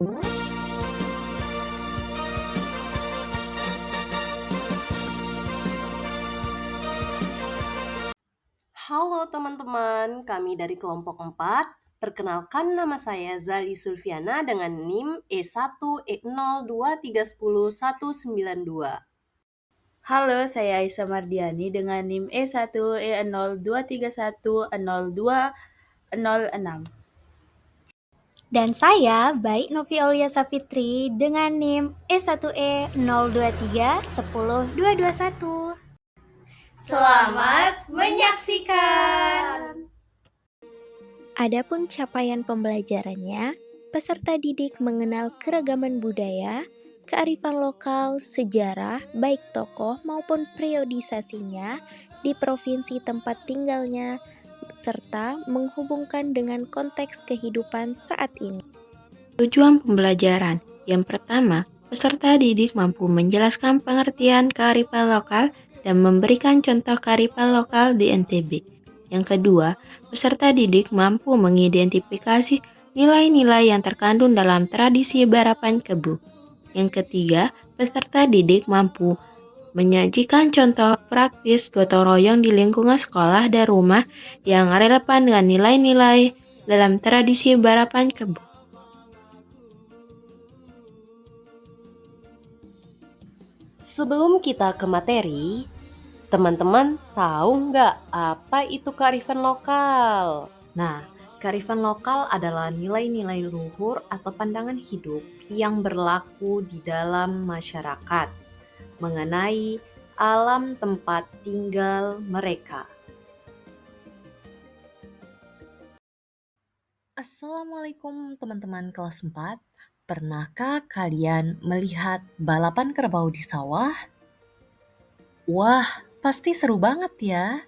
Halo teman-teman, kami dari kelompok 4. Perkenalkan nama saya Zali Sulfiana dengan NIM E1E02310192. Halo, saya Aisyah Mardiani dengan NIM E1E02310206. Dan saya, Baik Novi Aulia Safitri dengan NIM E1E023 10221. Selamat menyaksikan! Adapun capaian pembelajarannya, peserta didik mengenal keragaman budaya, kearifan lokal, sejarah, baik tokoh maupun periodisasinya di provinsi tempat tinggalnya, serta menghubungkan dengan konteks kehidupan saat ini. Tujuan pembelajaran. Yang pertama, peserta didik mampu menjelaskan pengertian kearifan lokal dan memberikan contoh kearifan lokal di NTB. Yang kedua, peserta didik mampu mengidentifikasi nilai-nilai yang terkandung dalam tradisi barapan kebu. Yang ketiga, peserta didik mampu menyajikan contoh praktis gotong royong di lingkungan sekolah dan rumah yang relevan dengan nilai-nilai dalam tradisi barapan kebu. Sebelum kita ke materi, teman-teman tahu nggak apa itu kearifan lokal? Nah, kearifan lokal adalah nilai-nilai luhur atau pandangan hidup yang berlaku di dalam masyarakat mengenai alam tempat tinggal mereka. Assalamualaikum teman-teman kelas 4. Pernahkah kalian melihat balapan kerbau di sawah? Wah, pasti seru banget ya.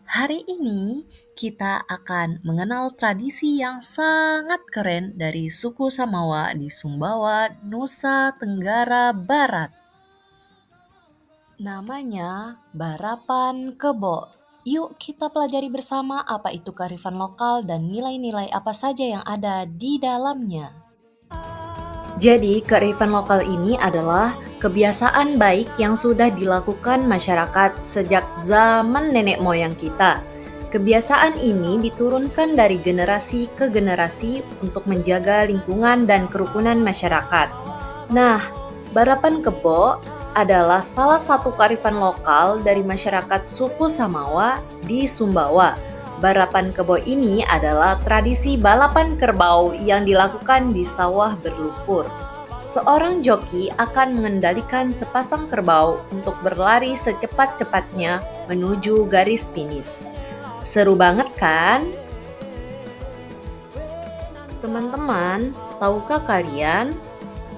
Hari ini kita akan mengenal tradisi yang sangat keren dari suku Samawa di Sumbawa, Nusa Tenggara Barat. Namanya Barapan Kebo. Yuk kita pelajari bersama apa itu kearifan lokal dan nilai-nilai apa saja yang ada di dalamnya. Jadi, kearifan lokal ini adalah kebiasaan baik yang sudah dilakukan masyarakat sejak zaman nenek moyang kita. Kebiasaan ini diturunkan dari generasi ke generasi untuk menjaga lingkungan dan kerukunan masyarakat. Nah, Barapan Kebo adalah salah satu kearifan lokal dari masyarakat suku Samawa di Sumbawa. Barapan Kebo ini adalah tradisi balapan kerbau yang dilakukan di sawah berlumpur. Seorang joki akan mengendalikan sepasang kerbau untuk berlari secepat-cepatnya menuju garis finish. Seru banget kan? Teman-teman, tahukah kalian?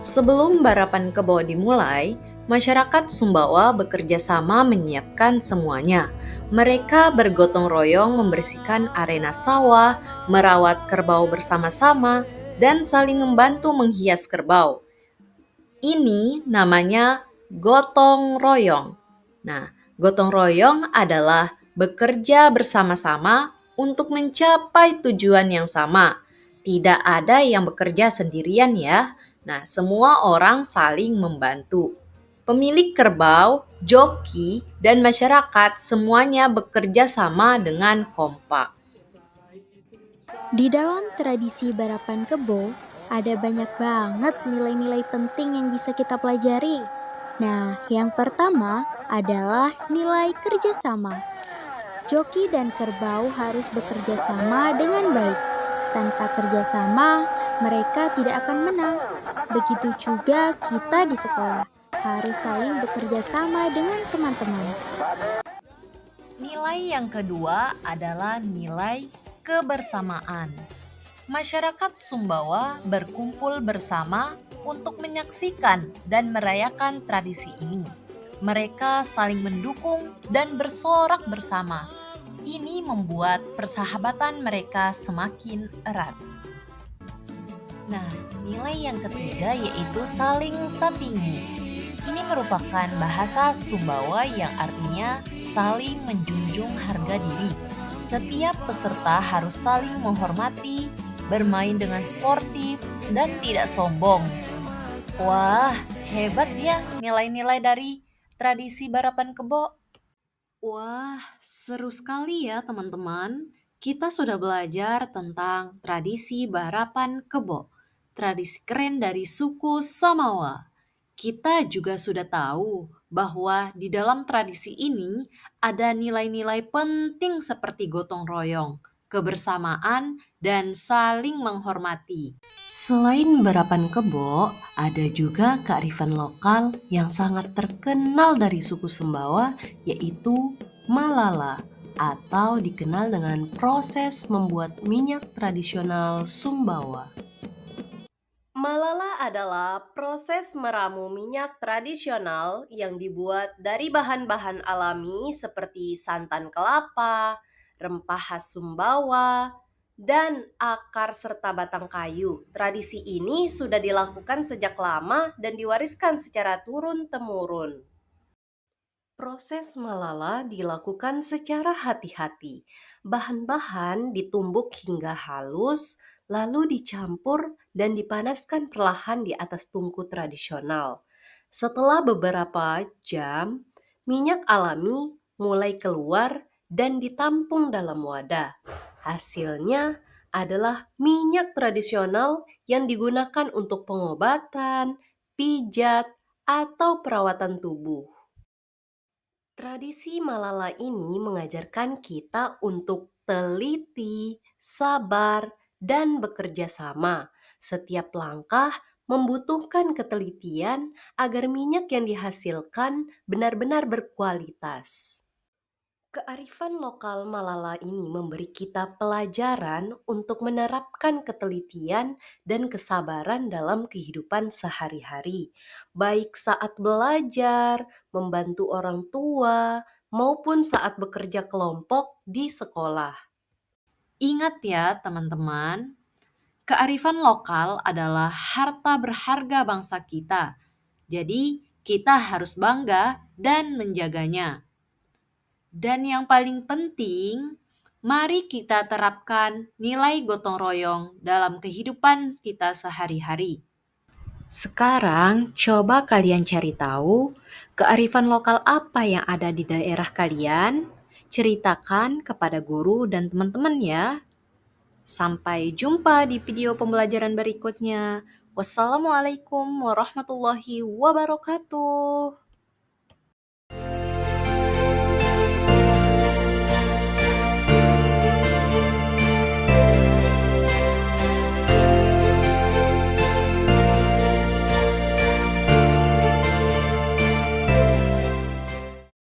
Sebelum barapan kebo dimulai, masyarakat Sumbawa bekerja sama menyiapkan semuanya. Mereka bergotong royong membersihkan arena sawah, merawat kerbau bersama-sama, dan saling membantu menghias kerbau. Ini namanya gotong royong. Nah, gotong royong adalah bekerja bersama-sama untuk mencapai tujuan yang sama. Tidak ada yang bekerja sendirian ya. Nah, semua orang saling membantu. Pemilik kerbau, joki, dan masyarakat semuanya bekerja sama dengan kompak. Di dalam tradisi barapan kebo, ada banyak banget nilai-nilai penting yang bisa kita pelajari. Nah, yang pertama adalah nilai kerjasama. Joki dan kerbau harus bekerja sama dengan baik. Tanpa kerjasama, mereka tidak akan menang. Begitu juga kita di sekolah, harus saling bekerja sama dengan teman-teman. Nilai yang kedua adalah nilai kebersamaan. Masyarakat Sumbawa berkumpul bersama untuk menyaksikan dan merayakan tradisi ini. Mereka saling mendukung dan bersorak bersama. Ini membuat persahabatan mereka semakin erat. Nah, nilai yang ketiga yaitu saling satingi. Ini merupakan bahasa Sumbawa yang artinya saling menjunjung harga diri. Setiap peserta harus saling menghormati bermain dengan sportif, dan tidak sombong. Wah, hebat ya nilai-nilai dari tradisi barapan kebo. Wah, seru sekali ya teman-teman. Kita sudah belajar tentang tradisi barapan kebo, tradisi keren dari suku Samawa. Kita juga sudah tahu bahwa di dalam tradisi ini ada nilai-nilai penting seperti gotong royong, kebersamaan, dan saling menghormati. Selain barapan kebo, ada juga kearifan lokal yang sangat terkenal dari suku Sumbawa, yaitu Malala, atau dikenal dengan proses membuat minyak tradisional Sumbawa. Malala adalah proses meramu minyak tradisional yang dibuat dari bahan-bahan alami seperti santan kelapa, rempah khas Sumbawa, dan akar serta batang kayu. Tradisi ini sudah dilakukan sejak lama dan diwariskan secara turun-temurun. Proses Malala dilakukan secara hati-hati. Bahan-bahan ditumbuk hingga halus, lalu dicampur dan dipanaskan perlahan di atas tungku tradisional. Setelah beberapa jam, minyak alami mulai keluar dan ditampung dalam wadah. Hasilnya adalah minyak tradisional yang digunakan untuk pengobatan, pijat, atau perawatan tubuh. Tradisi Malala ini mengajarkan kita untuk teliti, sabar, dan bekerja sama. Setiap langkah membutuhkan ketelitian agar minyak yang dihasilkan benar-benar berkualitas. Kearifan lokal Malala ini memberi kita pelajaran untuk menerapkan ketelitian dan kesabaran dalam kehidupan sehari-hari, baik saat belajar, membantu orang tua, maupun saat bekerja kelompok di sekolah. Ingat ya teman-teman, kearifan lokal adalah harta berharga bangsa kita. Jadi, kita harus bangga dan menjaganya. Dan yang paling penting, mari kita terapkan nilai gotong royong dalam kehidupan kita sehari-hari. Sekarang, coba kalian cari tahu kearifan lokal apa yang ada di daerah kalian. Ceritakan kepada guru dan teman-teman ya. Sampai jumpa di video pembelajaran berikutnya. Wassalamualaikum warahmatullahi wabarakatuh.